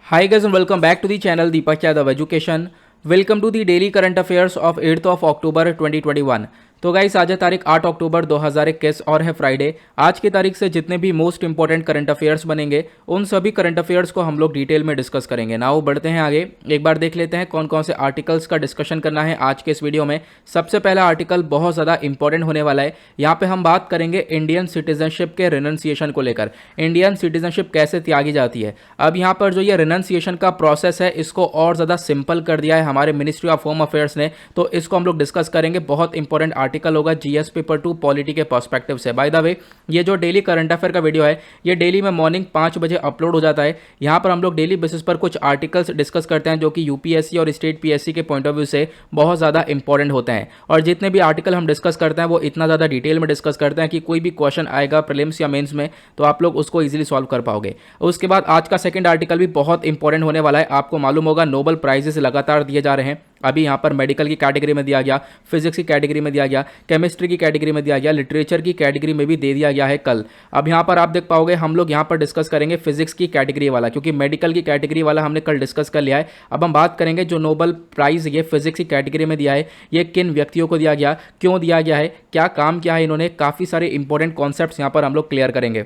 Hi guys and welcome back to the channel Deepak Yadav Education. Welcome to the daily current affairs of 8th of October 2021. तो guys आज है तारीख 8 अक्टूबर 2021 और है Friday. आज की तारीख से जितने भी मोस्ट इंपॉर्टेंट करंट अफेयर्स बनेंगे उन सभी करंट अफेयर्स को हम लोग डिटेल में डिस्कस करेंगे। नाउ बढ़ते हैं आगे, एक बार देख लेते हैं कौन कौन से आर्टिकल्स का डिस्कशन करना है आज के इस वीडियो में। सबसे पहला आर्टिकल बहुत ज़्यादा इंपॉर्टेंट होने वाला है। यहाँ पे हम बात करेंगे इंडियन सिटीजनशिप के रिनंसिएशन को लेकर। इंडियन सिटीजनशिप कैसे त्यागी जाती है। अब यहाँ पर जो ये रिनंसिएशन का प्रोसेस है इसको और ज़्यादा सिंपल कर दिया है हमारे मिनिस्ट्री ऑफ होम अफेयर्स ने, तो इसको हम लोग डिस्कस करेंगे। बहुत इंपॉर्टेंट आर्टिकल होगा जीएस पेपर 2 पॉलिटी के पर्सपेक्टिव से। बाय द वे ये जो डेली करंट अफेयर का वीडियो है ये डेली में मॉर्निंग 5 बजे अपलोड हो जाता है। यहाँ पर हम लोग डेली बेसिस पर कुछ आर्टिकल्स डिस्कस करते हैं जो कि यूपीएससी और स्टेट पीएससी के पॉइंट ऑफ व्यू से बहुत ज़्यादा इंपॉर्टेंट होते हैं। और जितने भी आर्टिकल हम डिस्कस करते हैं वो इतना ज़्यादा डिटेल में डिस्कस करते हैं कि कोई भी क्वेश्चन आएगा प्रीलिम्स या मेंस में तो आप लोग उसको इजीली सॉल्व कर पाओगे। उसके बाद आज का सेकंड आर्टिकल भी बहुत इंपॉर्टेंट होने वाला है। आपको मालूम होगा नोबेल प्राइजेस लगातार दिए जा रहे हैं। अभी यहाँ पर मेडिकल की कैटेगरी में दिया गया, फिजिक्स की कैटेगरी में दिया गया, केमिस्ट्री की कैटेगरी में दिया गया, लिटरेचर की कैटेगरी में भी दे दिया गया है कल। अब यहाँ पर आप देख पाओगे हम लोग यहाँ पर डिस्कस करेंगे फिजिक्स की कैटेगरी वाला, क्योंकि मेडिकल की कैटेगरी वाला हमने कल डिस्कस कर लिया है। अब हम बात करेंगे जो नोबेल प्राइज ये फिजिक्स की कैटेगरी में दिया है ये किन व्यक्तियों को दिया गया, क्यों दिया गया है, क्या काम किया है इन्होंने, काफ़ी सारे इंपॉर्टेंट कॉन्सेप्ट्स यहाँ पर हम लोग क्लियर करेंगे।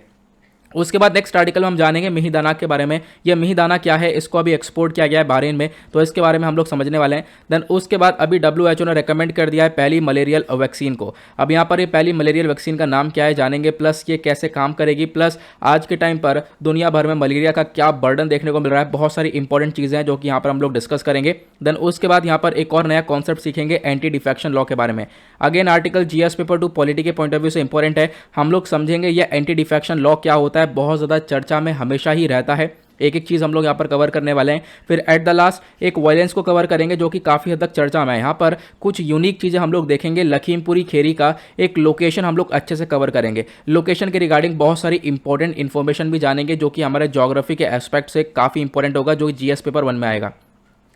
उसके बाद नेक्स्ट आर्टिकल में हम जानेंगे मिहिदाना के बारे में। यह मिहिदाना क्या है, इसको अभी एक्सपोर्ट किया गया है बहरीन में, तो इसके बारे में हम लोग समझने वाले हैं। देन उसके बाद अभी WHO ने रेकमेंड कर दिया है पहली मलेरियल वैक्सीन को। अब यहाँ पर ये पहली मलेरियल वैक्सीन का नाम क्या है जानेंगे, प्लस ये कैसे काम करेगी, प्लस आज के टाइम पर दुनिया भर में मलेरिया का क्या बर्डन देखने को मिल रहा है। बहुत सारी इंपॉर्टेंट चीज़ें हैं जो कि यहाँ पर हम लोग डिस्कस करेंगे। देन उसके बाद यहाँ पर एक और नया कॉन्सेप्ट सीखेंगे एंटी डिफेक्शन लॉ के बारे में। Again article GS paper 2 polity के पॉइंट ऑफ व्यू से इंपॉर्टेंट है। हम लोग समझेंगे ये एंटी डिफेक्शन लॉ क्या होता है, बहुत ज़्यादा चर्चा में हमेशा ही रहता है। एक एक चीज़ हम लोग यहाँ पर कवर करने वाले हैं। फिर एट द लास्ट एक वायलेंस को कवर करेंगे जो कि काफ़ी हद तक चर्चा में है। यहाँ पर कुछ यूनिक चीज़ें हम लोग देखेंगे। लखीमपुरी खेरी का एक लोकेशन हम लोग अच्छे से कवर करेंगे। लोकेशन के रिगार्डिंग बहुत सारी इंपॉर्टेंट इन्फॉर्मेशन भी जानेंगे जो कि हमारे ज्योग्राफी के एस्पेक्ट से काफ़ी इंपॉर्टेंट होगा, जो जीएस पेपर 1 में आएगा।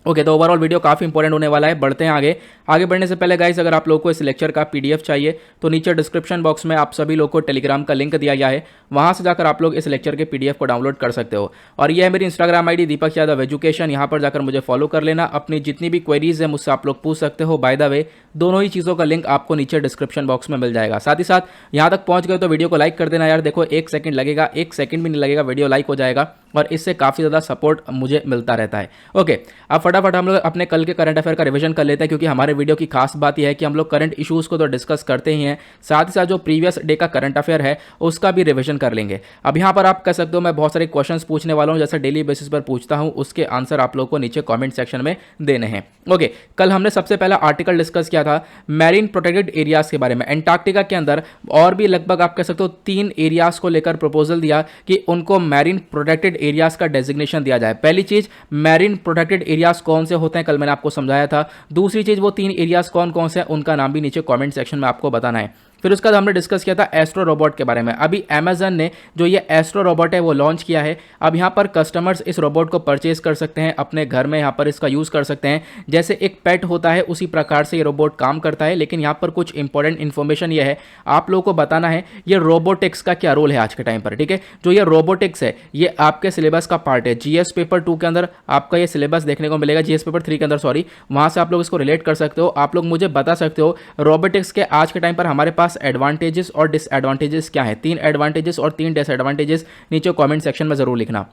ओके, तो ओवरऑल वीडियो काफ़ी इंपॉर्टेंट होने वाला है। बढ़ते हैं आगे। आगे बढ़ने से पहले गाइस अगर आप लोगों को इस लेक्चर का पीडीएफ चाहिए तो नीचे डिस्क्रिप्शन बॉक्स में आप सभी लोगों को टेलीग्राम का लिंक दिया गया है, वहां से जाकर आप लोग इस लेक्चर के पीडीएफ को डाउनलोड कर सकते हो। और ये है मेरी Instagram ID Deepak Yadav education, यहाँ पर जाकर मुझे फॉलो कर लेना। अपनी जितनी भी क्वेरीज है मुझसे आप लोग पूछ सकते हो। बाय द वे दोनों ही चीज़ों का लिंक आपको नीचे डिस्क्रिप्शन बॉक्स में मिल जाएगा। साथ ही साथ यहाँ तक पहुँच गए तो वीडियो को लाइक कर देना यार। देखो 1 सेकंड लगेगा, 1 सेकंड भी नहीं लगेगा, वीडियो लाइक हो जाएगा और इससे काफ़ी ज़्यादा सपोर्ट मुझे मिलता रहता है। ओके, अब फटाफट हम लोग अपने कल के करंट अफेयर का रिवीजन कर लेते हैं, क्योंकि हमारे वीडियो की खास बात यह है कि हम लोग करंट इश्यूज़ को तो डिस्कस करते ही हैं, साथ ही साथ जो प्रीवियस डे का करंट अफेयर है उसका भी रिवीजन कर लेंगे। अब यहाँ पर आप कह सकते हो मैं बहुत सारे क्वेश्चंस पूछने वाला हूँ, जैसे डेली बेसिस पर पूछता हूँ, उसके आंसर आप लोगों को नीचे कॉमेंट सेक्शन में देने हैं। ओके, कल हमने सबसे पहला आर्टिकल डिस्कस किया था मैरीन प्रोटेक्टेड एरियाज के बारे में। एंटार्क्टिका के अंदर और भी लगभग आप कह सकते हो 3 एरियाज को लेकर प्रपोजल दिया कि उनको मैरीन प्रोटेक्टेड एरियाज का डेजिग्नेशन दिया जाए। पहली चीज मैरीन प्रोटेक्टेड एरियाज कौन से होते हैं, कल मैंने आपको समझाया था। दूसरी चीज वो 3 एरियाज कौन कौन से हैं उनका नाम भी नीचे कमेंट सेक्शन में आपको बताना है। फिर उसके बाद हमने डिस्कस किया था एस्ट्रो रोबोट के बारे में। अभी अमेजन ने जो ये एस्ट्रो रोबोट है वो लॉन्च किया है। अब यहाँ पर कस्टमर्स इस रोबोट को परचेज कर सकते हैं, अपने घर में यहाँ पर इसका यूज़ कर सकते हैं। जैसे एक पेट होता है उसी प्रकार से ये रोबोट काम करता है। लेकिन यहाँ पर कुछ इंपॉर्टेंट इन्फॉर्मेशन ये है, आप लोगों को बताना है ये रोबोटिक्स का क्या रोल है आज के टाइम पर। ठीक है, जो ये रोबोटिक्स है ये आपके सिलेबस का पार्ट है। जीएस पेपर 2 के अंदर आपका ये सिलेबस देखने को मिलेगा, जीएस पेपर 3 के अंदर सॉरी, वहाँ से आप लोग इसको रिलेट कर सकते हो। आप लोग मुझे बता सकते हो रोबोटिक्स के आज के टाइम पर हमारे पास एडवांटेजेस और डिसएडवांटेजेस क्या है। 3 एडवांटेजेस और 3 डिसएडवांटेजेस नीचे कमेंट सेक्शन में जरूर लिखना।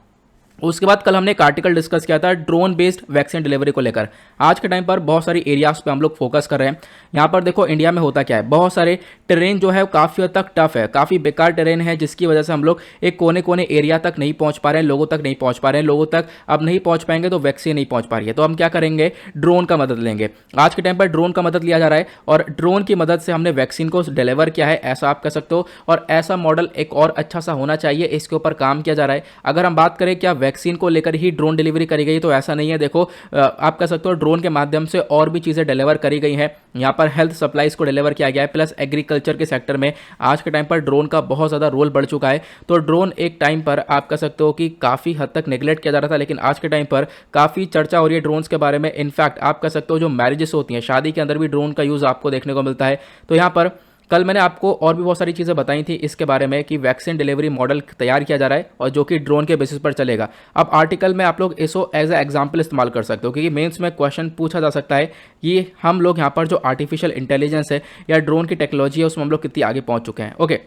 उसके बाद कल हमने एक आर्टिकल डिस्कस किया था ड्रोन बेस्ड वैक्सीन डिलीवरी को लेकर। आज के टाइम पर बहुत सारी एरियाज पे हम लोग फोकस कर रहे हैं। यहाँ पर देखो इंडिया में होता क्या है, बहुत सारे टेरेन जो है काफ़ी हद तक टफ है, काफ़ी बेकार टेरेन है, जिसकी वजह से हम लोग एक कोने कोने एरिया तक नहीं पहुँच पा रहे हैं, लोगों तक नहीं पहुँच पा रहे हैं। लोगों तक अब नहीं पहुँच पाएंगे तो वैक्सीन नहीं पहुँच पा रही है, तो हम क्या करेंगे, ड्रोन का मदद लेंगे। आज के टाइम पर ड्रोन का मदद लिया जा रहा है और ड्रोन की मदद से हमने वैक्सीन को डिलीवर किया है, ऐसा आप कह सकते हो। और ऐसा मॉडल एक और अच्छा सा होना चाहिए, इसके ऊपर काम किया जा रहा है। अगर हम बात करें क्या वैक्सीन को लेकर ही ड्रोन डिलीवरी करी गई, तो ऐसा नहीं है। देखो आप कह सकते हो ड्रोन के माध्यम से और भी चीज़ें डिलीवर करी गई हैं। यहाँ पर हेल्थ सप्लाईज को डिलीवर किया गया है, प्लस एग्रीकल्चर के सेक्टर में आज के टाइम पर ड्रोन का बहुत ज़्यादा रोल बढ़ चुका है। तो ड्रोन एक टाइम पर आप कह सकते हो कि काफ़ी हद तक नेग्लेक्ट किया जा रहा था, लेकिन आज के टाइम पर काफ़ी चर्चा हो रही है ड्रोन्स के बारे में। इनफैक्ट आप कह सकते हो जो मैरिजेस होती हैं, शादी के अंदर भी ड्रोन का यूज़ आपको देखने को मिलता है। तो यहाँ पर कल मैंने आपको और भी बहुत सारी चीज़ें बताई थी इसके बारे में कि वैक्सीन डिलीवरी मॉडल तैयार किया जा रहा है और जो कि ड्रोन के बेसिस पर चलेगा। अब आर्टिकल में आप लोग इसको एज ए एग्जाम्पल इस्तेमाल कर सकते हो, क्योंकि मेंस में क्वेश्चन पूछा जा सकता है कि हम लोग यहाँ पर जो आर्टिफिशियल इंटेलिजेंस है या ड्रोन की टेक्नोलॉजी है उसमें हम लोग कितनी आगे पहुँच चुके हैं। ओके,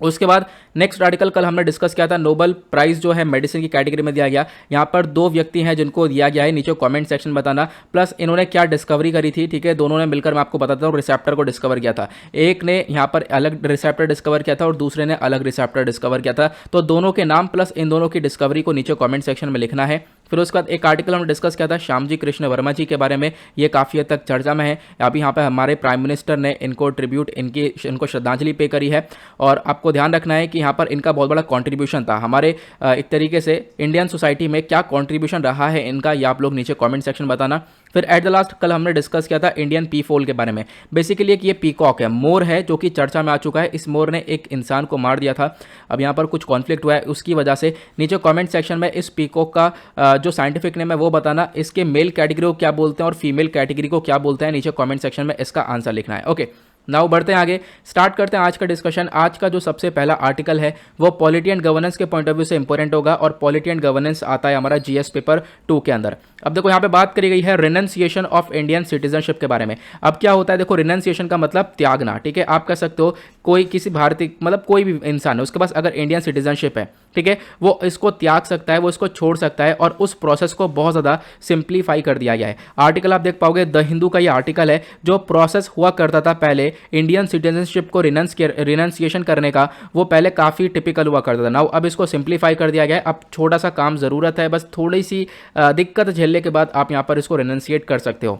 उसके बाद नेक्स्ट आर्टिकल कल हमने डिस्कस किया था, नोबेल प्राइज जो है मेडिसिन की कैटेगरी में दिया गया। यहाँ पर 2 व्यक्ति हैं जिनको दिया गया है, नीचे कमेंट सेक्शन बताना, प्लस इन्होंने क्या डिस्कवरी करी थी। ठीक है, दोनों ने मिलकर मैं आपको बताता हूँ रिसेप्टर को डिस्कवर किया था। एक ने यहाँ पर अलग रिसेप्टर डिस्कवर किया था और दूसरे ने अलग रिसेप्टर डिस्कवर किया था। तो दोनों के नाम प्लस इन दोनों की डिस्कवरी को नीचे कॉमेंट सेक्शन में लिखना है। फिर उसके बाद एक आर्टिकल हमने डिस्कस किया था श्यामजी कृष्ण वर्मा जी के बारे में, ये काफ़ी हद तक चर्चा में है। अभी यहाँ पर हमारे प्राइम मिनिस्टर ने इनको ट्रिब्यूट इनको श्रद्धांजलि पे करी है और आपको ध्यान रखना है कि यहाँ पर इनका बहुत बड़ा कंट्रीब्यूशन था हमारे एक तरीके से इंडियन सोसाइटी में। क्या कंट्रीब्यूशन रहा है इनका, ये आप लोग नीचे कमेंट सेक्शन बताना। फिर एट द लास्ट कल हमने डिस्कस किया था इंडियन पी फोल के बारे में। बेसिकली एक ये पीकॉक है, मोर है, जो कि चर्चा में आ चुका है। इस मोर ने एक इंसान को मार दिया था, अब यहाँ पर कुछ कॉन्फ्लिक्ट हुआ है उसकी वजह से। नीचे कमेंट सेक्शन में इस पीकॉक का जो साइंटिफिक नेम है वो बताना, इसके मेल कैटेगरी को क्या बोलते हैं और फीमेल कैटेगरी को क्या बोलते हैं, नीचे कमेंट सेक्शन में इसका आंसर लिखना है। ओके, नाउ बढ़ते हैं आगे, स्टार्ट करते हैं आज का डिस्कशन। आज का जो सबसे पहला आर्टिकल है वो पॉलिटी एंड गवर्नेंस के पॉइंट ऑफ व्यू से इंपॉर्टेंट होगा और पॉलिटी एंड गवर्नेंस आता है हमारा जीएस पेपर 2 के अंदर। अब देखो यहाँ पे बात करी गई है रिनंसिएशन ऑफ इंडियन सिटीजनशिप के बारे में। अब क्या होता है, देखो रिनंसिएशन का मतलब त्यागना। ठीक है, आप कह सकते हो कोई किसी भारतीय मतलब कोई भी इंसान है उसके पास अगर इंडियन सिटीजनशिप है, ठीक है, वो इसको त्याग सकता है, वो इसको छोड़ सकता है और उस प्रोसेस को बहुत ज़्यादा सिंप्लीफाई कर दिया गया है। आर्टिकल आप देख पाओगे, द हिंदू का ये आर्टिकल है। जो प्रोसेस हुआ करता था पहले इंडियन सिटीजनशिप को रिनंसिएशन करने का, वो पहले काफ़ी टिपिकल हुआ करता था। नाउ अब इसको सिंप्लीफाई कर दिया गया है। अब छोटा सा काम ज़रूरत है, बस थोड़ी सी दिक्कत झेलने के बाद आप यहाँ पर इसको रिनंसिएट कर सकते हो।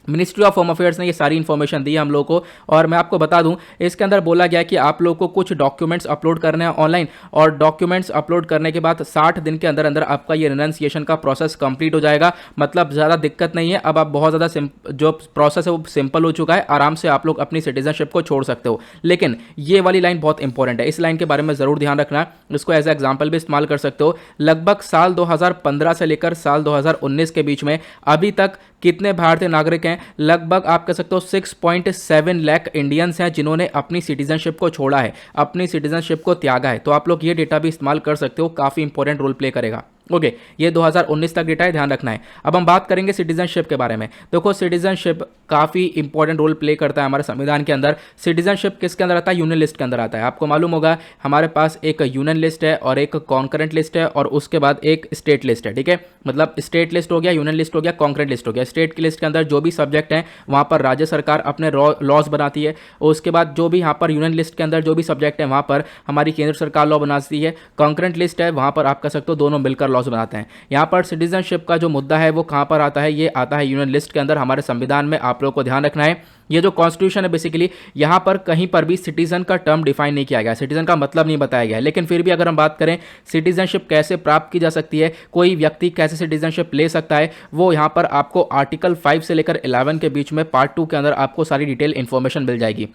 मिनिस्ट्री ऑफ होम अफेयर्स ने ये सारी इन्फॉर्मेशन दी है हम लोग को और मैं आपको बता दूं इसके अंदर बोला गया कि आप लोग को कुछ डॉक्यूमेंट्स अपलोड करने हैं ऑनलाइन और डॉक्यूमेंट्स अपलोड करने के बाद 60 दिन के अंदर अंदर आपका ये रिनंसिएशन का प्रोसेस कंप्लीट हो जाएगा। मतलब ज़्यादा दिक्कत नहीं है, अब आप बहुत ज़्यादा जो प्रोसेस है वो सिंपल हो चुका है, आराम से आप लोग अपनी सिटीजनशिप को छोड़ सकते हो। लेकिन ये वाली लाइन बहुत इंपॉर्टेंट है, इस लाइन के बारे में ज़रूर ध्यान रखना, इसको एज एग्जाम्पल भी इस्तेमाल कर सकते हो। लगभग साल 2015 से लेकर साल 2019 के बीच में अभी तक कितने भारतीय नागरिक हैं, लगभग आप कह सकते हो 6.7 लाख इंडियंस हैं जिन्होंने अपनी सिटीजनशिप को छोड़ा है, अपनी सिटीजनशिप को त्यागा है। तो आप लोग ये डेटा भी इस्तेमाल कर सकते हो, काफ़ी इंपॉर्टेंट रोल प्ले करेगा। ओके, ये 2019 तक डेटा है, ध्यान रखना है। अब हम बात करेंगे सिटीजनशिप के बारे में। देखो सिटीजनशिप काफ़ी इंपॉर्टेंट रोल प्ले करता है हमारे संविधान के अंदर। सिटीजनशिप किसके अंदर आता है, यूनियन लिस्ट के अंदर आता है। आपको मालूम होगा हमारे पास एक यूनियन लिस्ट है और एक कॉन्करेंट लिस्ट है और उसके बाद एक स्टेट लिस्ट है। ठीक है, मतलब स्टेट लिस्ट हो गया, यूनियन लिस्ट हो गया, कॉन्करेंट लिस्ट हो गया। स्टेट की लिस्ट के अंदर जो भी सब्जेक्ट हैं वहाँ पर राज्य सरकार अपने लॉज बनाती है और उसके बाद जो भी यहाँ पर यूनियन लिस्ट के अंदर जो भी सब्जेक्ट है वहाँ पर हमारी केंद्र सरकार लॉ बनाती है। कॉन्करेंट लिस्ट है, वहाँ पर आप कह सकते हो दोनों मिलकर लॉज बनाते हैं। यहाँ पर सिटीजनशिप का जो मुद्दा है वो कहाँ पर आता है, ये आता है यूनियन लिस्ट के अंदर हमारे संविधान में। आप लोगों को ध्यान रखना है ये जो कॉन्स्टिट्यूशन है बेसिकली यहाँ पर कहीं पर भी सिटीजन का टर्म डिफाइन नहीं किया गया, सिटीजन का मतलब नहीं बताया गया है। लेकिन फिर भी अगर हम बात करें सिटीजनशिप कैसे प्राप्त की जा सकती है, कोई व्यक्ति कैसे सिटीजनशिप ले सकता है, वो यहाँ पर आपको आर्टिकल 5 से लेकर 11 के बीच में पार्ट 2 के अंदर आपको सारी डिटेल इन्फॉर्मेशन मिल जाएगी।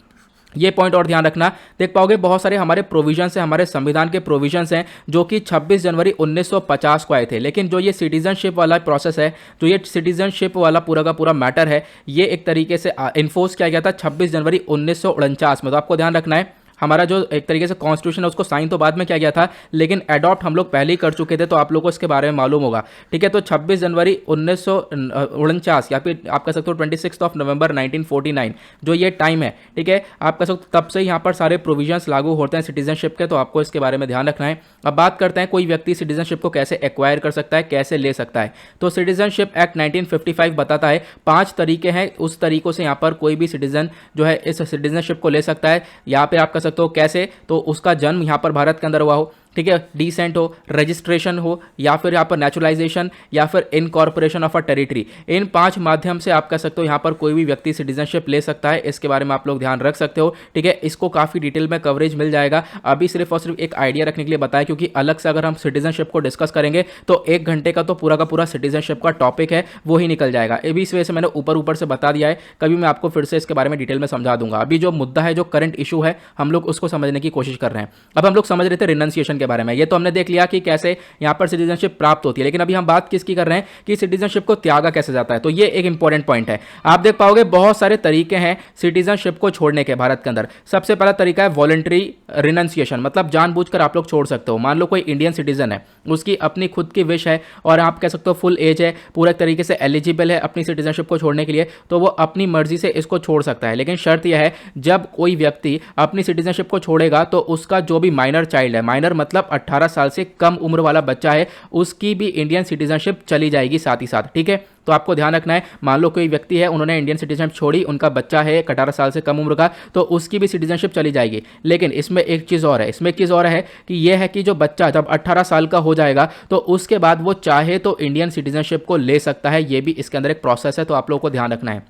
ये पॉइंट और ध्यान रखना, देख पाओगे बहुत सारे हमारे प्रोविजंस हैं, हमारे संविधान के प्रोविजंस हैं जो कि 26 जनवरी 1950 को आए थे। लेकिन जो ये सिटीजनशिप वाला प्रोसेस है, जो ये सिटीजनशिप वाला पूरा का पूरा मैटर है, ये एक तरीके से इन्फोर्स किया गया था 26 जनवरी 1949 में। तो आपको ध्यान रखना है हमारा जो एक तरीके से कॉन्स्टिट्यूशन है उसको साइन तो बाद में किया गया था लेकिन अडॉप्ट हम लोग पहले ही कर चुके थे, तो आप लोगों को इसके बारे में मालूम होगा। ठीक है, तो 26 जनवरी 1949 या फिर आप कह सकते हो 26 नवंबर 1949 जो ये टाइम है, ठीक है, आप कह सकते हो तब से यहाँ पर सारे प्रोविजंस लागू होते हैं सिटीजनशिप के। तो आपको इसके बारे में ध्यान रखना है। अब बात करते हैं कोई व्यक्ति सिटीजनशिप को कैसे एक्वायर कर सकता है, कैसे ले सकता है। तो सिटीजनशिप एक्ट 1955 बताता है 5 तरीके हैं, उस तरीकों से यहाँ पर कोई भी सिटीजन जो है इस सिटीजनशिप को ले सकता है। यहाँ पे आप तो कैसे, तो उसका जन्म यहां पर भारत के अंदर हुआ हो, ठीक है, डिसेंट हो, रजिस्ट्रेशन हो, या फिर यहाँ पर नेचुरलाइजेशन या फिर इनकॉर्पोरेशन ऑफ अ टेरिटरी। इन 5 माध्यम से आप कह सकते हो यहाँ पर कोई भी व्यक्ति सिटीजनशिप ले सकता है। इसके बारे में आप लोग ध्यान रख सकते हो। ठीक है, इसको काफ़ी डिटेल में कवरेज मिल जाएगा। अभी सिर्फ और सिर्फ एक आइडिया रखने के लिए बताया, क्योंकि अलग से अगर हम सिटीजनशिप को डिस्कस करेंगे तो 1 घंटे का तो पूरा सिटीजनशिप का टॉपिक है वो ही निकल जाएगा। अभी इस वजह से मैंने ऊपर से बता दिया है, कभी मैं आपको फिर से इसके बारे में डिटेल में समझा दूंगा। अभी जो मुद्दा है, जो करंट इशू है, हम लोग उसको समझने की कोशिश कर रहे हैं। अब हम लोग समझ रहे थे रिनंसिएशन के बारे में। ये तो हमने देख लिया कि कैसे यहाँ पर सिटीजनशिप प्राप्त होती है, लेकिन अभी हम बात किसकी कर रहे हैं कि सिटीजनशिप को त्यागा कैसे जाता है। तो ये एक इंपॉर्टेंट पॉइंट है। आप देख पाओगे बहुत सारे तरीके हैं सिटीजनशिप को छोड़ने के भारत के अंदर। सबसे पहला तरीका है वॉलंटरी रिनंसिएशन, मतलब जानबूझकर आप लोग छोड़ सकते हो। मान लो कोई इंडियन सिटीजन है, उसकी अपनी खुद की विश है और आप कह सकते हो फुल एज है, पूरे तरीके से एलिजिबल है अपनी सिटीजनशिप को छोड़ने के लिए, तो वो अपनी मर्जी से इसको छोड़ सकता है। लेकिन शर्त यह है जब कोई व्यक्ति अपनी सिटीजनशिप को छोड़ेगा तो उसका जो भी माइनर चाइल्ड है, माइनर मतलब 18 साल से कम उम्र वाला बच्चा है, उसकी भी इंडियन सिटीजनशिप चली जाएगी साथ ही साथ। ठीक है, तो आपको ध्यान रखना है, मान लो कोई व्यक्ति है, उन्होंने इंडियन सिटीजनशिप छोड़ी, उनका बच्चा है 18 साल से कम उम्र का, तो उसकी भी सिटीजनशिप चली जाएगी। लेकिन इसमें एक चीज़ और है, इसमें एक चीज़ और है कि यह है कि जो बच्चा जब 18 साल का हो जाएगा तो उसके बाद वो चाहे तो इंडियन सिटीजनशिप को ले सकता है। ये भी इसके अंदर एक प्रोसेस है, तो आप लोगों को ध्यान रखना है।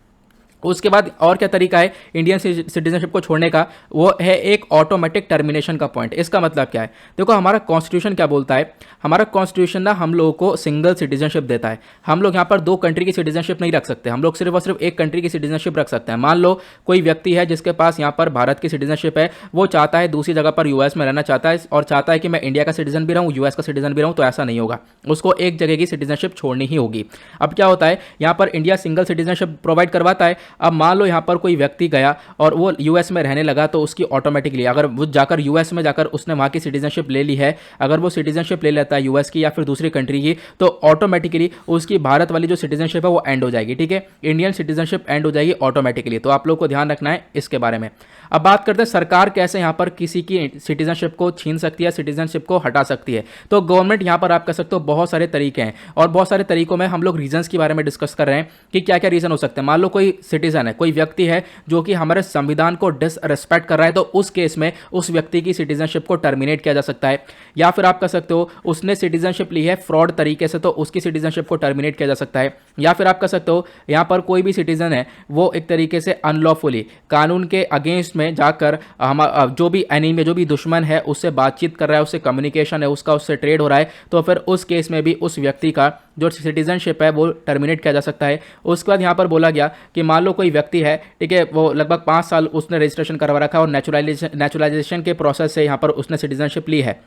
उसके बाद और क्या तरीका है इंडियन सिटीजनशिप को छोड़ने का, वो है एक ऑटोमेटिक टर्मिनेशन का पॉइंट। इसका मतलब क्या है, देखो हमारा कॉन्स्टिट्यूशन क्या बोलता है, हमारा कॉन्स्टिट्यूशन ना हम लोगों को सिंगल सिटीजनशिप देता है। हम लोग यहाँ पर दो कंट्री की सिटीजनशिप नहीं रख सकते, हम लोग सिर्फ और सिर्फ एक कंट्री की सिटीजनशिप रख सकते हैं। मान लो कोई व्यक्ति है जिसके पास यहाँ पर भारत की सिटीजनशिप है, वो चाहता है दूसरी जगह पर यूएस में रहना चाहता है और चाहता है कि मैं इंडिया का सिटीजन भी रहूँ, यूएस का सिटीजन भी रहूँ, तो ऐसा नहीं होगा, उसको एक जगह की सिटीजनशिप छोड़नी ही होगी। अब क्या होता है, यहाँ पर इंडिया सिंगल सिटीजनशिप प्रोवाइड करवाता है। अब मान लो यहाँ पर कोई व्यक्ति गया और वो यूएस में रहने लगा, तो उसकी ऑटोमेटिकली अगर वो जाकर यूएस में जाकर उसने वहाँ की सिटीजनशिप ले ली है, अगर वो सिटीजनशिप ले लेता है यूएस की या फिर दूसरी कंट्री की, तो ऑटोमेटिकली उसकी भारत वाली जो सिटीजनशिप है वो एंड हो जाएगी। ठीक है, इंडियन सिटीजनशिप एंड हो जाएगी ऑटोमेटिकली। तो आप लोग को ध्यान रखना है इसके बारे में। अब बात करते हैं सरकार कैसे यहाँ पर किसी की सिटीजनशिप को छीन सकती है, सिटीजनशिप को हटा सकती है। तो गवर्नमेंट यहाँ पर आप कह सकते हो बहुत सारे तरीके हैं, और बहुत सारे तरीकों में हम लोग रीजंस के बारे में डिस्कस कर रहे हैं कि क्या क्या रीजन हो सकते हैं। मान लो कोई सिटीजन है, कोई व्यक्ति है जो कि हमारे संविधान को डिसरेस्पेक्ट कर रहा है, तो उस केस में उस व्यक्ति की सिटीजनशिप को टर्मिनेट किया जा सकता है। या फिर आप कह सकते हो उसने सिटीजनशिप ली है फ्रॉड तरीके से, तो उसकी सिटीजनशिप को टर्मिनेट किया जा सकता है। या फिर आप कह सकते हो यहाँ पर कोई भी सिटीजन है वो एक तरीके से अनलॉफुली कानून के अगेंस्ट में जाकर हम जो भी एनिमी, जो भी दुश्मन है उससे बातचीत कर रहा है, उससे कम्युनिकेशन है उसका, उससे ट्रेड हो रहा है, तो फिर उस केस में भी उस व्यक्ति का जो सिटीजनशिप है वो टर्मिनेट किया जा सकता है। उसके बाद यहाँ पर बोला गया कि मान लो कोई व्यक्ति है, ठीक है, वो लगभग 5 साल उसने रजिस्ट्रेशन करवा रखा है और नेचुरलाइजेशन के प्रोसेस से यहाँ पर उसने सिटीजनशिप ली है।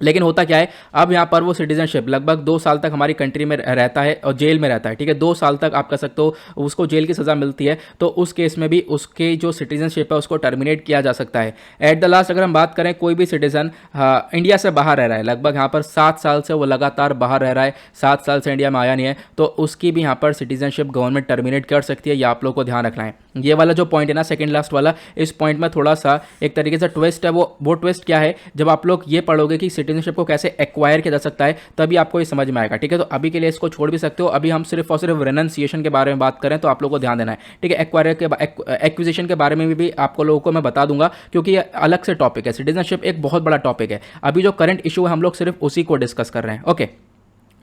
लेकिन होता क्या है, अब यहाँ पर वो सिटीजनशिप लगभग 2 साल तक हमारी कंट्री में रहता है और जेल में रहता है। ठीक है, 2 साल तक आप कह सकते हो उसको जेल की सज़ा मिलती है, तो उस केस में भी उसके जो सिटीजनशिप है उसको टर्मिनेट किया जा सकता है। एट द लास्ट अगर हम बात करें, कोई भी सिटीजन इंडिया से बाहर रह रहा है, लगभग यहाँ पर 7 साल से वो लगातार बाहर रह रहा है, 7 साल से इंडिया में आया नहीं है, तो उसकी भी यहाँ पर सिटीजनशिप गवर्नमेंट टर्मिनेट कर सकती है। ये आप लोग को ध्यान रखना है। ये वाला जो पॉइंट है ना, सेकंड लास्ट वाला, इस पॉइंट में थोड़ा सा एक तरीके से ट्विस्ट है। वो ट्विस्ट क्या है, जब आप लोग ये पढ़ोगे कि सिटीजनशिप को कैसे एक्वायर किया जा सकता है, तभी आपको ये समझ में आएगा। ठीक है, तो अभी के लिए इसको छोड़ भी सकते हो। अभी हम सिर्फ और सिर्फ रेनंसिएशन के बारे में बात करें, तो आप लोगों को ध्यान देना है। ठीक है, एक्वायर के एक्विजिशन के बारे में भी आपको लोगों को मैं बता दूंगा, क्योंकि ये अलग से टॉपिक है। सिटीजनशिप एक बहुत बड़ा टॉपिक है। अभी जो करंट इशू है हम लोग सिर्फ उसी को डिस्कस कर रहे हैं। ओके,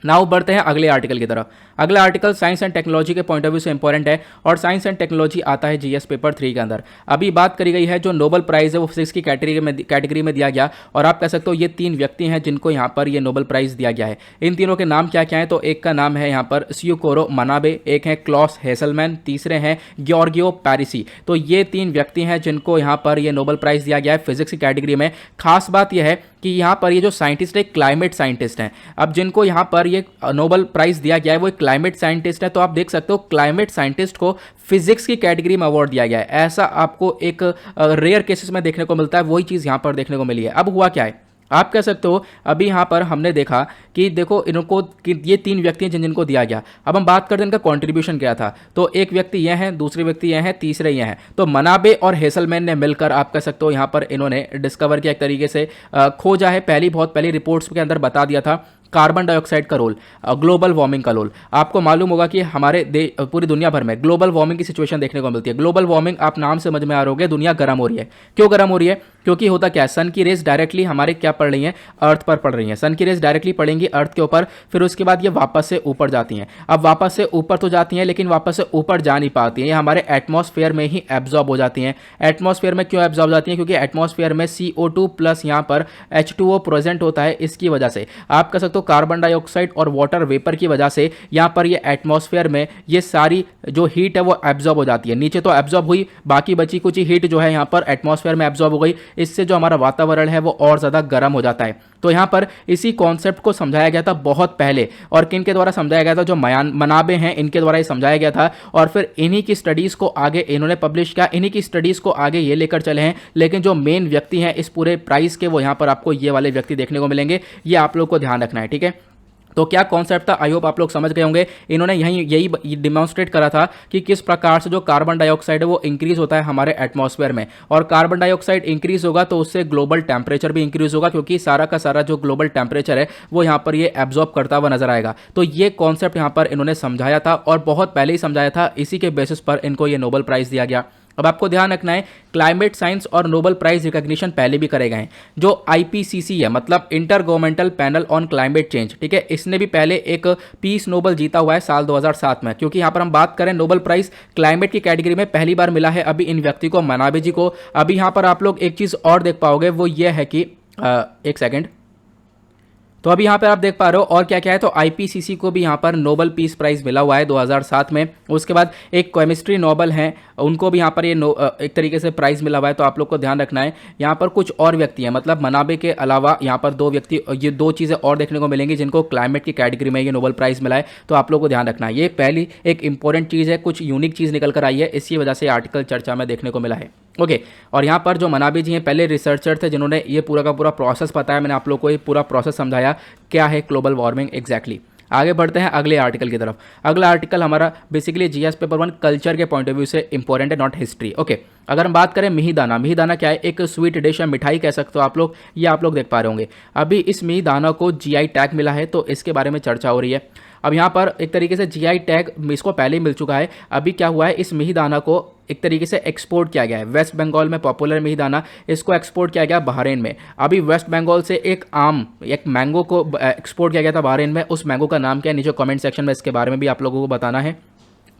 नाउ बढ़ते हैं अगले आर्टिकल की तरफ। अगला आर्टिकल साइंस एंड टेक्नोलॉजी के पॉइंट ऑफ व्यू से इंपॉर्टेंट है, और साइंस एंड टेक्नोलॉजी आता है जीएस पेपर 3 के अंदर। अभी बात करी गई है जो नोबेल प्राइज है वो फिजिक्स की कैटेगरी में दिया गया, और आप कह सकते हो ये 3 व्यक्ति हैं जिनको यहाँ पर ये नोबेल प्राइज दिया गया है। इन तीनों के नाम क्या क्या है, तो एक का नाम है यहाँ पर स्यूकोरो मनाबे, एक है क्लॉस हेसलमैन, तीसरे हैं गियोर्गियो पैरिसी। तो ये 3 व्यक्ति हैं जिनको यहाँ पर ये नोबेल प्राइज दिया गया है फिजिक्स की कैटेगरी में। खास बात यह है कि यहाँ पर ये जो साइंटिस्ट है क्लाइमेट साइंटिस्ट हैं। अब जिनको यहाँ पर ये नोबेल प्राइज दिया गया है वो एक क्लाइमेट साइंटिस्ट है, तो आप देख सकते हो क्लाइमेट साइंटिस्ट को फिजिक्स की कैटेगरी में अवार्ड दिया गया है। ऐसा आपको एक रेयर केसेस में देखने को मिलता है, वही चीज़ यहाँ पर देखने को मिली है। अब हुआ क्या है, आप कह सकते हो अभी यहाँ पर हमने देखा कि देखो इनको कि ये 3 व्यक्ति हैं जिनको दिया गया। अब हम बात करते हैं इनका कंट्रीब्यूशन क्या था, तो एक व्यक्ति ये हैं, दूसरे व्यक्ति ये हैं, तीसरे ये हैं। तो मनाबे और हेसलमैन ने मिलकर आप कह सकते हो यहाँ पर इन्होंने डिस्कवर किया, एक तरीके से खोजा है। बहुत पहली रिपोर्ट्स के अंदर बता दिया था कार्बन डाइऑक्साइड का रोल, ग्लोबल वार्मिंग का रोल। आपको मालूम होगा कि हमारे पूरी दुनिया भर में ग्लोबल वार्मिंग की सिचुएशन देखने को मिलती है। ग्लोबल वार्मिंग आप नाम समझ में आ रहे होगे, दुनिया गर्म हो रही है। क्यों गर्म हो रही है, क्योंकि होता क्या है, सन की रेस डायरेक्टली हमारे क्या पड़ रही हैं, अर्थ पर पड़ रही हैं। सन की रेस डायरेक्टली पड़ेंगी अर्थ के ऊपर, फिर उसके बाद ये वापस से ऊपर जाती हैं। अब वापस से ऊपर तो जाती हैं, लेकिन वापस से ऊपर जा नहीं पाती हैं, ये हमारे एटमॉस्फेयर में ही एब्जॉर्ब हो जाती हैं। एटमॉस्फेयर में क्यों एब्जॉर्ब जाती हैं, क्योंकि एटमॉस्फेयर में CO2 प्लस यहाँ पर H2O प्रेजेंट होता है। इसकी वजह से आप कह सकते हो कार्बन डाइऑक्साइड और वाटर वेपर की वजह से यहाँ पर ये एटमॉस्फेयर में ये सारी जो हीट है वो एब्जॉर्ब हो जाती है। नीचे तो एब्जॉर्ब हुई, बाकी बची कुछ हीट जो है यहाँ पर एटमॉस्फेयर में एब्जॉर्ब हो गई। इससे जो हमारा वातावरण है वो और ज़्यादा गर्म हो जाता है। तो यहाँ पर इसी कॉन्सेप्ट को समझाया गया था बहुत पहले, और किन के द्वारा समझाया गया था, जो मनाबे हैं इनके द्वारा ये समझाया गया था, और फिर इन्हीं की स्टडीज़ को आगे इन्होंने पब्लिश किया, इन्हीं की स्टडीज़ को आगे ये लेकर चले हैं। लेकिन जो मेन व्यक्ति हैं इस पूरे प्राइस के, वो यहाँ पर आपको ये वाले व्यक्ति देखने को मिलेंगे, ये आप लोग को ध्यान रखना है, ठीक है। तो क्या कॉन्सेप्ट था, आई होप आप लोग समझ गए होंगे। इन्होंने यही डिमॉन्स्ट्रेट करा था कि किस प्रकार से जो कार्बन डाइऑक्साइड है वो इंक्रीज होता है हमारे एटमॉस्फेयर में, और कार्बन डाइऑक्साइड इंक्रीज होगा तो उससे ग्लोबल टेम्परेचर भी इंक्रीज होगा, क्योंकि सारा का सारा जो ग्लोबल टेम्परेचर है वो यहाँ पर ये एब्जॉर्ब करता हुआ नजर आएगा। तो ये कॉन्सेप्ट यहाँ पर इन्होंने समझाया था, और बहुत पहले ही समझाया था, इसी के बेसिस पर इनको ये नोबेल प्राइज दिया गया। अब आपको ध्यान रखना है, क्लाइमेट साइंस और नोबेल प्राइज रिकॉग्निशन पहले भी करे गए हैं। जो आईपीसीसी है, मतलब inter governmental panel on climate change, ठीक है, इसने भी पहले एक पीस नोबेल जीता हुआ है साल 2007 में। क्योंकि यहाँ पर हम बात करें नोबेल प्राइज क्लाइमेट की कैटेगरी में पहली बार मिला है अभी इन व्यक्ति को, मनाबे जी को। अभी यहाँ पर आप लोग एक चीज़ और देख पाओगे, वो ये है कि एक सेकेंड, तो अभी यहाँ पे आप देख पा रहे हो और क्या क्या है, तो आईपीसीसी को भी यहाँ पर नोबेल पीस प्राइज मिला हुआ है 2007 में। उसके बाद एक केमिस्ट्री नोबेल हैं, उनको भी यहाँ पर ये एक तरीके से प्राइज मिला हुआ है। तो आप लोग को ध्यान रखना है, यहाँ पर कुछ और व्यक्ति हैं, मतलब मनाबे के अलावा यहाँ पर दो व्यक्ति, ये दो चीज़ें और देखने को मिलेंगी जिनको क्लाइमेट की कैटेगरी में ये नोबेल प्राइज मिला है। तो आप लोग को ध्यान रखना है, ये पहली एक इंपॉर्टेंट चीज़ है, कुछ यूनिक चीज़ निकल कर आई है, इसी वजह से आर्टिकल चर्चा में देखने को मिला है। ओके, और यहाँ पर जो मनाबे जी हैं पहले रिसर्चर थे जिन्होंने ये पूरा का पूरा प्रोसेस बताया, मैंने आप लोग को ये पूरा प्रोसेस समझाया क्या है ग्लोबल वार्मिंग एग्जैक्टली। आगे बढ़ते हैं अगले आर्टिकल की तरफ। अगला आर्टिकल हमारा बेसिकली जीएस पेपर 1 कल्चर के पॉइंट ऑफ व्यू से इंपॉर्टेंट है, नॉट हिस्ट्री। ओके, अगर हम बात करें मिहिदाना, मिहिदाना क्या है, एक स्वीट डिश है, मिठाई कह सकते हो आप लोग, ये आप लोग देख पा रहे होंगे। अभी इस मिहिदाना को जीआई टैग मिला है, तो इसके बारे में चर्चा हो रही है। अब यहाँ पर एक तरीके से जीआई टैग इसको पहले ही मिल चुका है, अभी क्या हुआ है, इस मिहिदाना को एक तरीके से एक्सपोर्ट किया गया है। वेस्ट बंगाल में पॉपुलर मिहिदाना, इसको एक्सपोर्ट किया गया बहरीन में। अभी वेस्ट बंगाल से एक मैंगो को एक्सपोर्ट किया गया था बहरीन में, उस मैंगो का नाम क्या है, नीचे कमेंट सेक्शन में इसके बारे में भी आप लोगों को बताना है।